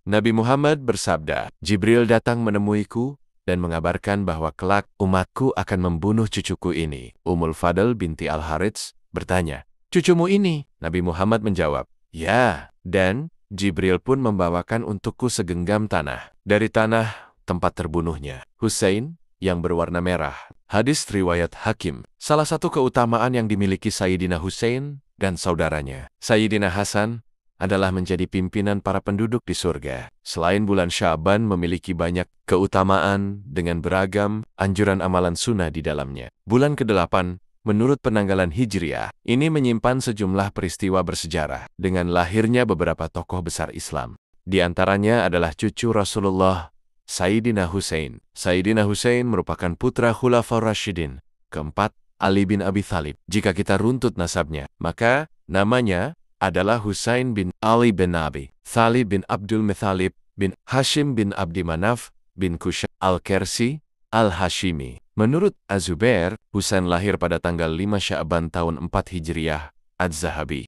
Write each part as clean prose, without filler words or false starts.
Nabi Muhammad bersabda, Jibril datang menemuiku dan mengabarkan bahwa kelak umatku akan membunuh cucuku ini. Ummul Fadl binti Al-Harits bertanya, cucumu ini? Nabi Muhammad menjawab, ya. Dan Jibril pun membawakan untukku segenggam tanah. Dari tanah tempat terbunuhnya, Husain yang berwarna merah. Hadis riwayat Hakim. Salah satu keutamaan yang dimiliki Sayyidina Husain dan saudaranya, Sayyidina Hasan, adalah menjadi pimpinan para penduduk di surga. Selain bulan Sya'ban memiliki banyak keutamaan dengan beragam anjuran amalan sunnah di dalamnya. Bulan ke-8, menurut penanggalan Hijriah, ini menyimpan sejumlah peristiwa bersejarah dengan lahirnya beberapa tokoh besar Islam. Di antaranya adalah cucu Rasulullah, Sayyidina Husain. Sayyidina Husain merupakan putra Khulafaur Rasyidin keempat, Ali bin Abi Thalib. Jika kita runtut nasabnya, maka namanya adalah Husain bin Ali bin Abi Thalib bin Abdul Muthalib bin Hashim bin Abdi Manaf bin Kusha Al-Kersi Al-Hashimi. Menurut Az-Zubair, Husain lahir pada tanggal 5 Sya'ban tahun 4 Hijriah. Az-Zahabi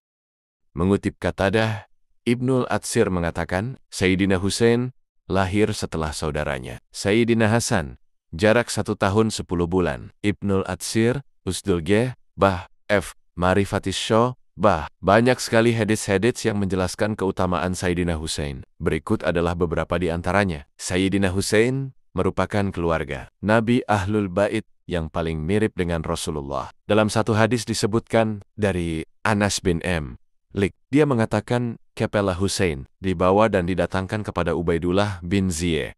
mengutip Qatadah, Ibnul Atsir mengatakan, Sayyidina Husain lahir setelah saudaranya, Sayyidina Hasan, jarak 1 tahun 10 bulan. Ibnul Atsir, Usdul Geh, Bah, F. Marifatis Syaw, Bah, banyak sekali hadits-hadits yang menjelaskan keutamaan Sayyidina Husain. Berikut adalah beberapa di antaranya. Sayyidina Husain merupakan keluarga Nabi Ahlul Bait yang paling mirip dengan Rasulullah. Dalam satu hadis disebutkan dari Anas bin Malik, dia mengatakan kepala Husain dibawa dan didatangkan kepada Ubaidullah bin Ziyeh.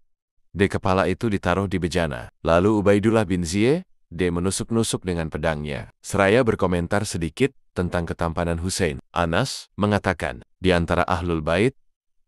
Di kepala itu ditaruh di bejana. Lalu Ubaidullah bin Ziyeh dia menusuk-nusuk dengan pedangnya. Seraya berkomentar sedikit tentang ketampanan Husain. Anas mengatakan, di antara Ahlul Bait,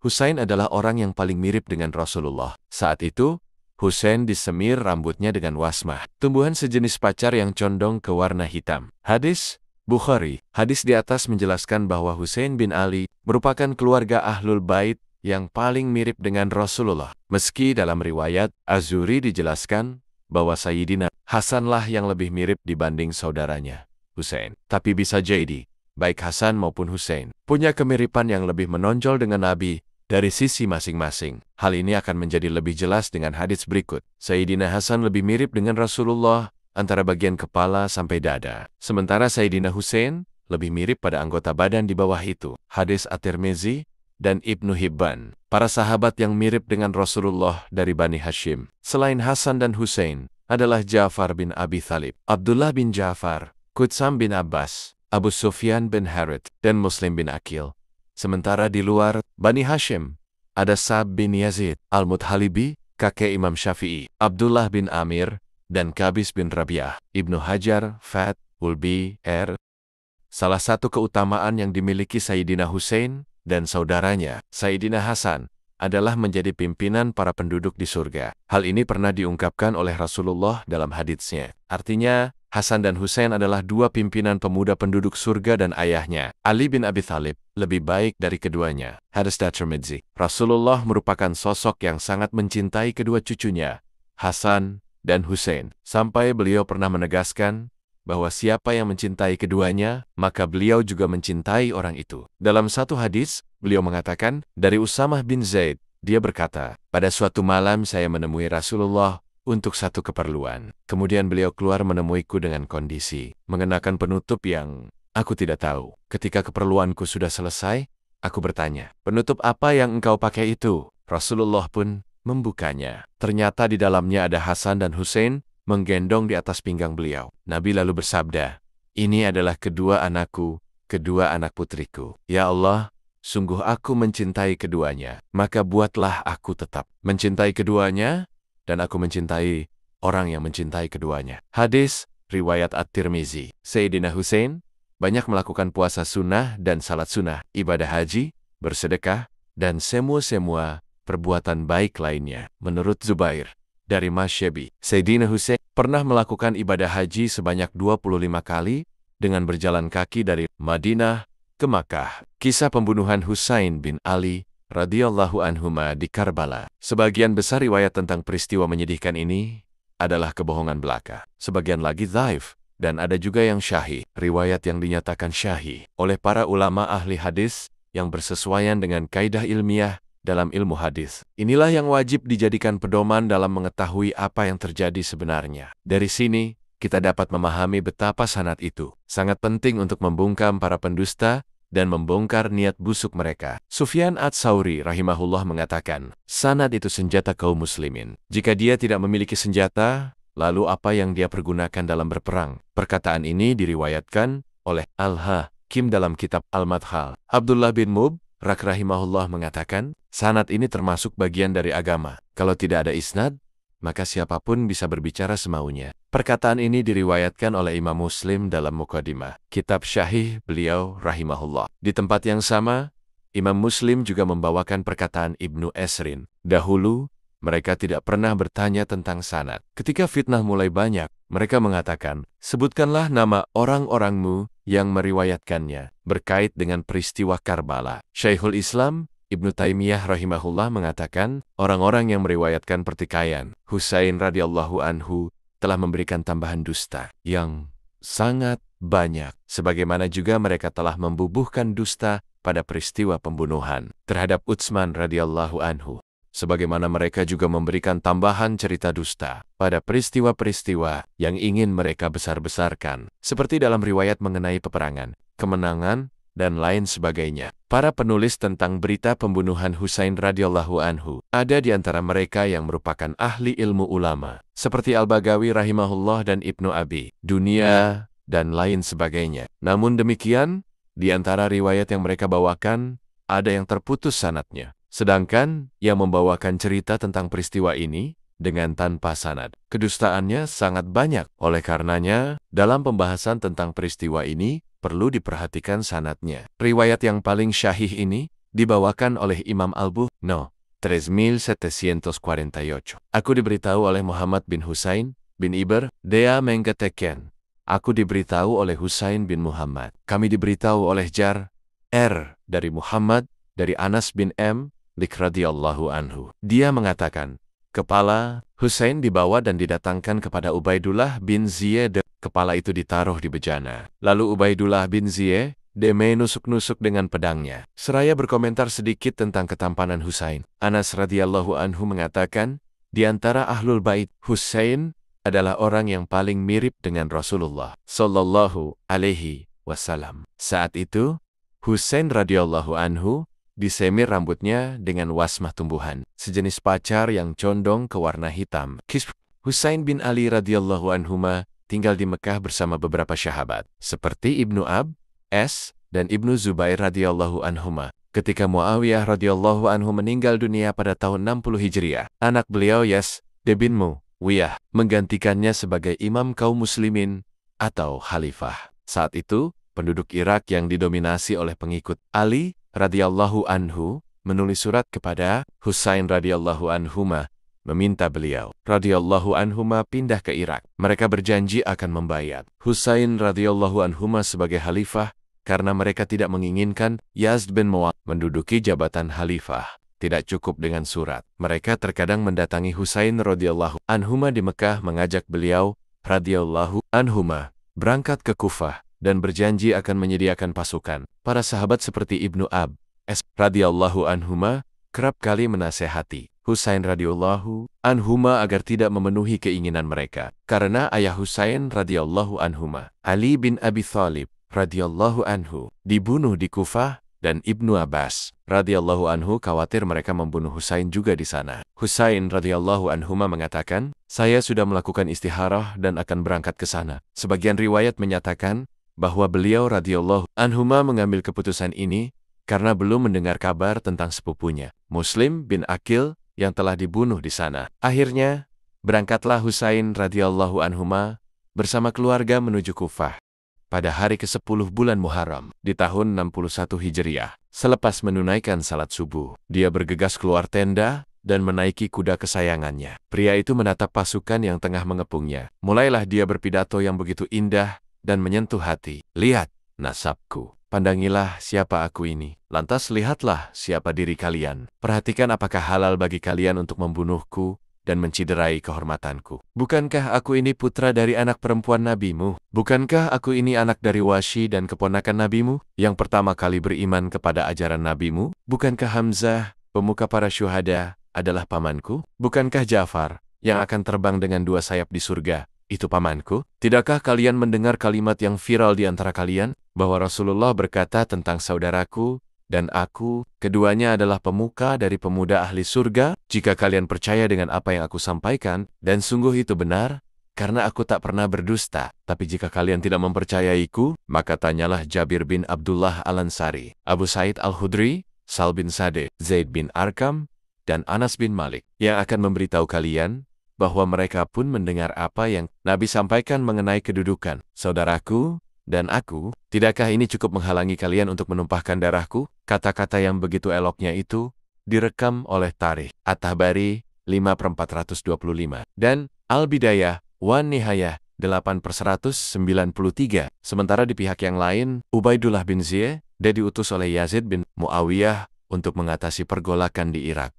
Husain adalah orang yang paling mirip dengan Rasulullah. Saat itu, Husain disemir rambutnya dengan wasmah, tumbuhan sejenis pacar yang condong ke warna hitam. Hadis Bukhari. Hadis di atas menjelaskan bahwa Husain bin Ali merupakan keluarga Ahlul Bait yang paling mirip dengan Rasulullah. Meski dalam riwayat Az-Zuri dijelaskan bahwa Sayyidina Hasanlah yang lebih mirip dibanding saudaranya, Husain. Tapi bisa jadi, baik Hasan maupun Husain punya kemiripan yang lebih menonjol dengan Nabi dari sisi masing-masing. Hal ini akan menjadi lebih jelas dengan hadits berikut. Sayyidina Hasan lebih mirip dengan Rasulullah antara bagian kepala sampai dada. Sementara Sayyidina Husain lebih mirip pada anggota badan di bawah itu. Hadis At-Tirmizi dan Ibnu Hibban. Para sahabat yang mirip dengan Rasulullah dari Bani Hashim, selain Hasan dan Husain, adalah Ja'far bin Abi Thalib, Abdullah bin Ja'far, Qutsam bin Abbas, Abu Sufyan bin Harith, dan Muslim bin Aqil. Sementara di luar Bani Hashim, ada Sa'b bin Yazid, Al-Muthalibi, kakek Imam Syafi'i, Abdullah bin Amir, dan Qabis bin Rabi'ah. Ibnu Hajar, Fath, Ulbi, R. Salah satu keutamaan yang dimiliki Sayyidina Husain dan saudaranya, Sayyidina Hasan, adalah menjadi pimpinan para penduduk di surga. Hal ini pernah diungkapkan oleh Rasulullah dalam haditsnya. Artinya, Hasan dan Husain adalah dua pimpinan pemuda penduduk surga dan ayahnya, Ali bin Abi Thalib, lebih baik dari keduanya. Hadits At-Tirmizi. Rasulullah merupakan sosok yang sangat mencintai kedua cucunya, Hasan dan Husain, sampai beliau pernah menegaskan bahwa siapa yang mencintai keduanya, maka beliau juga mencintai orang itu. Dalam satu hadis, beliau mengatakan, dari Usamah bin Zaid, dia berkata, pada suatu malam saya menemui Rasulullah untuk satu keperluan. Kemudian beliau keluar menemuiku dengan kondisi mengenakan penutup yang aku tidak tahu. Ketika keperluanku sudah selesai, aku bertanya, penutup apa yang engkau pakai itu? Rasulullah pun membukanya. Ternyata di dalamnya ada Hasan dan Husain menggendong di atas pinggang beliau. Nabi lalu bersabda, ini adalah kedua anakku, kedua anak putriku. Ya Allah, sungguh aku mencintai keduanya, maka buatlah aku tetap mencintai keduanya, dan aku mencintai orang yang mencintai keduanya. Hadis riwayat At-Tirmizi. Sayyidina Husain banyak melakukan puasa sunnah dan salat sunnah, ibadah haji, bersedekah, dan semua perbuatan baik lainnya. Menurut Zubair dari Masyabi, Sayyidina Husain pernah melakukan ibadah haji sebanyak 25 kali dengan berjalan kaki dari Madinah ke Makkah. Kisah pembunuhan Husain bin Ali radhiyallahu anhuma di Karbala. Sebagian besar riwayat tentang peristiwa menyedihkan ini adalah kebohongan belaka. Sebagian lagi dhaif, dan ada juga yang syahih. Riwayat yang dinyatakan syahih oleh para ulama ahli hadis yang bersesuaian dengan kaidah ilmiah dalam ilmu hadis. Inilah yang wajib dijadikan pedoman dalam mengetahui apa yang terjadi sebenarnya. Dari sini, kita dapat memahami betapa sanad itu sangat penting untuk membungkam para pendusta dan membongkar niat busuk mereka. Sufyan ats-Tsauri rahimahullah mengatakan, sanad itu senjata kaum muslimin. Jika dia tidak memiliki senjata, lalu apa yang dia pergunakan dalam berperang? Perkataan ini diriwayatkan oleh Al-Hakim dalam kitab Al-Madkhal. Abdullah bin Mubrak rahimahullah mengatakan, sanad ini termasuk bagian dari agama. Kalau tidak ada isnad, maka siapapun bisa berbicara semaunya. Perkataan ini diriwayatkan oleh Imam Muslim dalam Muqaddimah kitab Syahih beliau rahimahullah. Di tempat yang sama, Imam Muslim juga membawakan perkataan Ibnu Esrin. Dahulu, mereka tidak pernah bertanya tentang sanad. Ketika fitnah mulai banyak, mereka mengatakan, sebutkanlah nama orang-orangmu yang meriwayatkannya berkait dengan peristiwa Karbala. Syekhul Islam Ibnu Taimiyah rahimahullah mengatakan, orang-orang yang meriwayatkan pertikaian Husain radhiyallahu anhu telah memberikan tambahan dusta yang sangat banyak, sebagaimana juga mereka telah membubuhkan dusta pada peristiwa pembunuhan terhadap Utsman radhiyallahu anhu. Sebagaimana mereka juga memberikan tambahan cerita dusta pada peristiwa-peristiwa yang ingin mereka besar-besarkan, seperti dalam riwayat mengenai peperangan, kemenangan, dan lain sebagainya. Para penulis tentang berita pembunuhan Husain radhiyallahu anhu, ada di antara mereka yang merupakan ahli ilmu ulama, seperti Al-Bagawi rahimahullah dan Ibnu Abi Dunia, dan lain sebagainya. Namun demikian, di antara riwayat yang mereka bawakan, ada yang terputus sanadnya. Sedangkan yang membawakan cerita tentang peristiwa ini dengan tanpa sanad, kedustaannya sangat banyak. Oleh karenanya, dalam pembahasan tentang peristiwa ini, perlu diperhatikan sanadnya. Riwayat yang paling syahih ini dibawakan oleh Imam Al-Bukhari, 3748. Aku diberitahu oleh Muhammad bin Husain bin Ibr, dia mengatakan, aku diberitahu oleh Husain bin Muhammad. Kami diberitahu oleh Jar dari Muhammad, dari Anas bin radhiyallahu anhu. Dia mengatakan, kepala Husain dibawa dan didatangkan kepada Ubaidullah bin Ziyad. Kepala itu ditaruh di bejana. Lalu Ubaidullah bin Ziyad menusuk-nusuk dengan pedangnya. Seraya berkomentar sedikit tentang ketampanan Husain. Anas radhiyallahu anhu mengatakan, di antara ahlul bait, Husain adalah orang yang paling mirip dengan Rasulullah sallallahu alaihi wasallam. Saat itu, Husain radhiyallahu anhu disemir rambutnya dengan wasmah tumbuhan, sejenis pacar yang condong ke warna hitam. Husain bin Ali radhiyallahu anhuma tinggal di Mekah bersama beberapa sahabat, seperti Ibnu Abbas dan Ibnu Zubair radhiyallahu anhuma. Ketika Muawiyah radhiyallahu anhu meninggal dunia pada tahun 60 Hijriah, anak beliau Yazid bin Muawiyah menggantikannya sebagai imam kaum muslimin atau khalifah. Saat itu, penduduk Irak yang didominasi oleh pengikut Ali radhiyallahu anhu menulis surat kepada Husain radhiyallahu anhuma meminta beliau radhiyallahu anhuma pindah ke Irak. Mereka berjanji akan membayar Husain radhiyallahu anhuma sebagai khalifah karena mereka tidak menginginkan Yazid bin Muawiyah menduduki jabatan khalifah. Tidak cukup dengan surat. Mereka terkadang mendatangi Husain radhiyallahu anhuma di Mekah mengajak beliau radhiyallahu anhuma berangkat ke Kufah dan berjanji akan menyediakan pasukan. Para sahabat seperti Ibnu Abbas radhiyallahu anhuma kerap kali menasehati Husain radhiyallahu anhuma agar tidak memenuhi keinginan mereka. Karena ayah Husain radhiyallahu anhuma, Ali bin Abi Thalib radhiyallahu anhu, dibunuh di Kufah, dan Ibnu Abbas radhiyallahu anhu khawatir mereka membunuh Husain juga di sana. Husain radhiyallahu anhuma mengatakan, saya sudah melakukan istikharah dan akan berangkat ke sana. Sebagian riwayat menyatakan bahwa beliau radhiyallahu anhuma mengambil keputusan ini karena belum mendengar kabar tentang sepupunya, Muslim bin Aqil, yang telah dibunuh di sana. Akhirnya, berangkatlah Husain radhiyallahu anhuma bersama keluarga menuju Kufah pada hari ke-10 bulan Muharram di tahun 61 Hijriah. Selepas menunaikan salat subuh, dia bergegas keluar tenda dan menaiki kuda kesayangannya. Pria itu menatap pasukan yang tengah mengepungnya. Mulailah dia berpidato yang begitu indah dan menyentuh hati. Lihat, nasabku. Pandangilah siapa aku ini. Lantas lihatlah siapa diri kalian. Perhatikan apakah halal bagi kalian untuk membunuhku dan menciderai kehormatanku. Bukankah aku ini putra dari anak perempuan nabimu? Bukankah aku ini anak dari Wasyi dan keponakan nabimu, yang pertama kali beriman kepada ajaran nabimu? Bukankah Hamzah, pemuka para syuhada, adalah pamanku? Bukankah Ja'far, yang akan terbang dengan 2 sayap di surga, itu pamanku? Tidakkah kalian mendengar kalimat yang viral di antara kalian, bahwa Rasulullah berkata tentang saudaraku dan aku, keduanya adalah pemuka dari pemuda ahli surga? Jika kalian percaya dengan apa yang aku sampaikan, dan sungguh itu benar, karena aku tak pernah berdusta. Tapi jika kalian tidak mempercayaiku, maka tanyalah Jabir bin Abdullah Al-Ansari, Abu Sa'id Al-Khudri, Sal bin Sa'd, Zaid bin Arqam, dan Anas bin Malik, yang akan memberitahu kalian bahwa mereka pun mendengar apa yang Nabi sampaikan mengenai kedudukan saudaraku dan aku. Tidakkah ini cukup menghalangi kalian untuk menumpahkan darahku? Kata-kata yang begitu eloknya itu direkam oleh Tarikh At-Tabari 5/425 dan Al-Bidayah wan Nihayah 8/193. Sementara di pihak yang lain, Ubaidullah bin Ziyad diutus oleh Yazid bin Muawiyah untuk mengatasi pergolakan di Irak.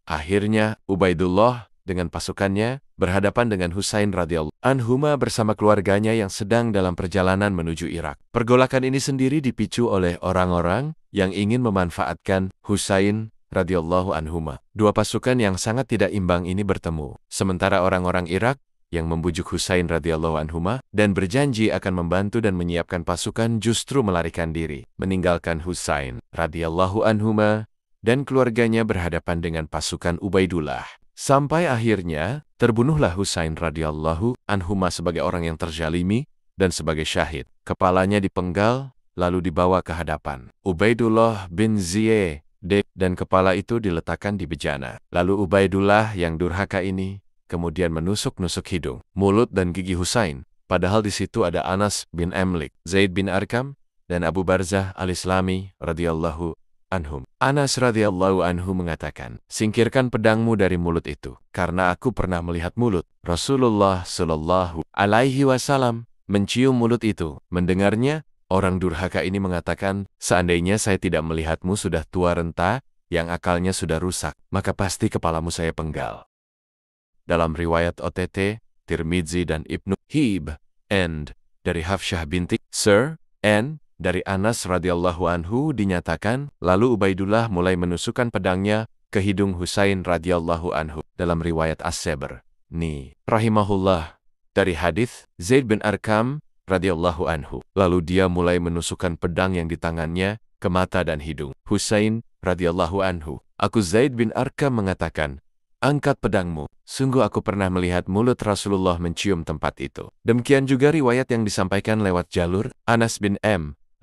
Akhirnya, Ubaidullah dengan pasukannya berhadapan dengan Husain radhiyallahu anhuma bersama keluarganya yang sedang dalam perjalanan menuju Irak. Pergolakan ini sendiri dipicu oleh orang-orang yang ingin memanfaatkan Husain radhiyallahu anhuma. 2 pasukan yang sangat tidak imbang ini bertemu. Sementara orang-orang Irak yang membujuk Husain radhiyallahu anhuma dan berjanji akan membantu dan menyiapkan pasukan justru melarikan diri, meninggalkan Husain radhiyallahu anhuma dan keluarganya berhadapan dengan pasukan Ubaidullah. Sampai akhirnya, terbunuhlah Husain radhiyallahu anhuma sebagai orang yang terzalimi dan sebagai syahid. Kepalanya dipenggal, lalu dibawa ke hadapan Ubaidullah bin Ziyad, dan kepala itu diletakkan di bejana. Lalu Ubaidullah yang durhaka ini kemudian menusuk-nusuk hidung, mulut dan gigi Husain, padahal di situ ada Anas bin Malik, Zaid bin Arqam, dan Abu Barzah al-Islami radhiyallahu anhum. Anas radhiyallahu anhu mengatakan, "Singkirkan pedangmu dari mulut itu, karena aku pernah melihat mulut Rasulullah Shallallahu alaihi wasallam mencium mulut itu." Mendengarnya, orang durhaka ini mengatakan, "Seandainya saya tidak melihatmu sudah tua renta, yang akalnya sudah rusak, maka pasti kepalamu saya penggal." Dalam riwayat OTT, Tirmidzi dan Ibnu Hib, and dari Hafsyah binti Sir, and dari Anas radhiyallahu anhu dinyatakan, lalu Ubaidullah mulai menusukkan pedangnya ke hidung Husain radhiyallahu anhu. Dalam riwayat As-Sabr, rahimahullah, dari hadis Zaid bin Arqam radhiyallahu anhu. Lalu dia mulai menusukkan pedang yang di tangannya ke mata dan hidung Husain radhiyallahu anhu. Aku Zaid bin Arqam mengatakan, "Angkat pedangmu, sungguh aku pernah melihat mulut Rasulullah mencium tempat itu." Demikian juga riwayat yang disampaikan lewat jalur Anas bin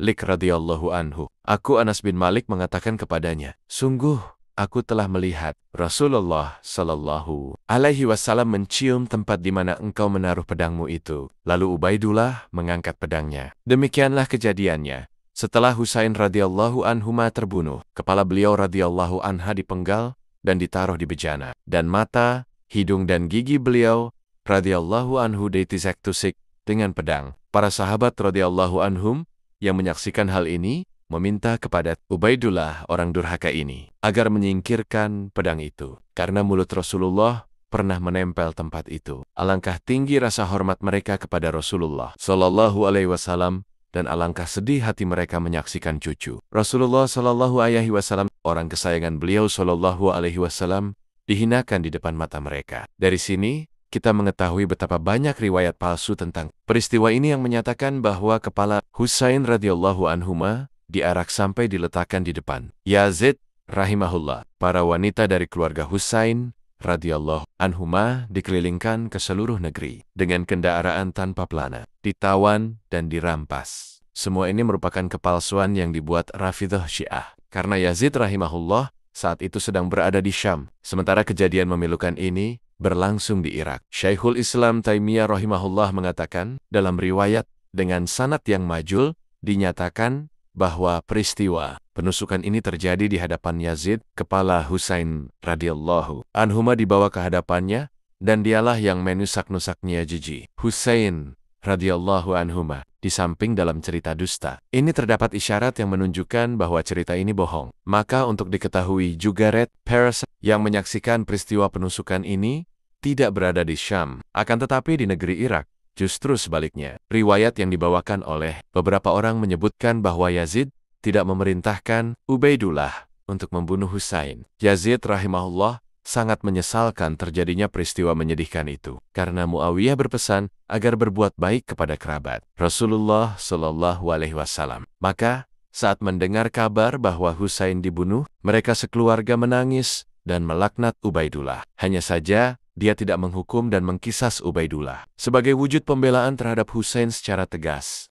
Malik radhiyallahu anhu. Aku Anas bin Malik mengatakan kepadanya, "Sungguh, aku telah melihat Rasulullah Shallallahu alaihi wasallam mencium tempat di mana engkau menaruh pedangmu itu." Lalu Ubaidullah mengangkat pedangnya. Demikianlah kejadiannya. Setelah Husain radhiyallahu anhuma terbunuh, kepala beliau radhiyallahu anha dipenggal dan ditaruh di bejana, dan mata, hidung dan gigi beliau radhiyallahu anhu ditusuk dengan pedang. Para sahabat radhiyallahu anhum yang menyaksikan hal ini meminta kepada Ubaidullah orang durhaka ini agar menyingkirkan pedang itu, karena mulut Rasulullah pernah menempel tempat itu. Alangkah tinggi rasa hormat mereka kepada Rasulullah Shallallahu alaihi wasallam, dan alangkah sedih hati mereka menyaksikan cucu Rasulullah Shallallahu alaihi wasallam, orang kesayangan beliau Shallallahu alaihi wasallam, dihinakan di depan mata mereka. Dari sini, kita mengetahui betapa banyak riwayat palsu tentang peristiwa ini yang menyatakan bahwa kepala Husain radhiyallahu anhuma diarak sampai diletakkan di depan Yazid rahimahullah. Para wanita dari keluarga Husain radhiyallahu anhuma dikelilingkan ke seluruh negeri dengan kendaraan tanpa pelana, ditawan dan dirampas. Semua ini merupakan kepalsuan yang dibuat Rafidhah Syiah, karena Yazid rahimahullah saat itu sedang berada di Syam, sementara kejadian memilukan ini berlangsung di Irak. Syekhul Islam Taimiyah rahimahullah mengatakan, dalam riwayat dengan sanad yang majul, dinyatakan bahwa peristiwa penusukan ini terjadi di hadapan Yazid, kepala Husain radhiyallahu anhuma dibawa ke hadapannya, dan dialah yang menusak-nusaknya jiji Husain radhiyallahu anhuma. Di samping dalam cerita dusta ini terdapat isyarat yang menunjukkan bahwa cerita ini bohong. Maka untuk diketahui juga Red Paris yang menyaksikan peristiwa penusukan ini tidak berada di Syam, akan tetapi di negeri Irak. Justru sebaliknya, riwayat yang dibawakan oleh beberapa orang menyebutkan bahwa Yazid tidak memerintahkan Ubaidullah untuk membunuh Husain. Yazid rahimahullah sangat menyesalkan terjadinya peristiwa menyedihkan itu, karena Muawiyah berpesan agar berbuat baik kepada kerabat Rasulullah Shallallahu Alaihi Wasallam. Maka, saat mendengar kabar bahwa Husain dibunuh, mereka sekeluarga menangis dan melaknat Ubaidullah. Hanya saja, dia tidak menghukum dan mengkisas Ubaidullah. Sebagai wujud pembelaan terhadap Husain secara tegas,